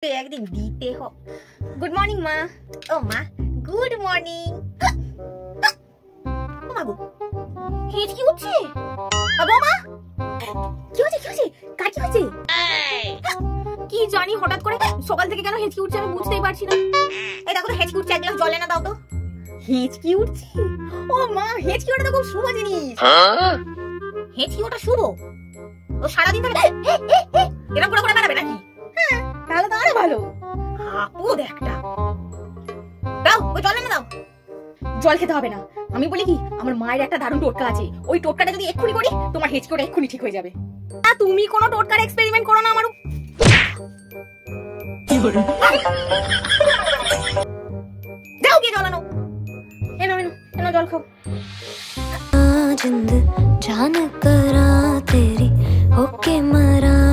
একদিন দিতে হবে। গুড মর্নিং মা। ও মা, গুড মর্নিং। ও মা গো, হেঁচকি উঠছে। বাবা মা, কি হয়েছে? কি হয়েছে? কার কি হয়েছে? কি জানি হঠাৎ করে সকাল থেকে কেন হেঁচকি উঠছে আমি বুঝতেই পারছি না। এই দেখো তো হেঁচকি উঠছে, এক গ্লাস জল এনে দাও তো। হেঁচকি উঠছে? ও মা, হেঁচকি ওটা তো খুব শুভ জিনিস। হেঁচকি ওটা শুভ? ও সারাদিন ধরে এরকম করে করে বেড়াবে নাকি? হ্যাঁ, তাহলে তো আরো ভালো। আপদ একটা। দাও, ওই জল এনে দাও। জল খেতে হবে না। আমি বলি কি, আমার মায়ের একটা দারুণ টোটকা আছে, ওই টোটকাটা যদি এক্ষুনি করি তোমার হেঁচকি ওটা এক্ষুনি ঠিক হয়ে যাবে। তুমি কোনো টোটকার এক্সপেরিমেন্ট করো না আমার। যাও গিয়ে জল আনো। এনো এনো এনো, জল খাও। जिंद जान करा तेरी होके मरा।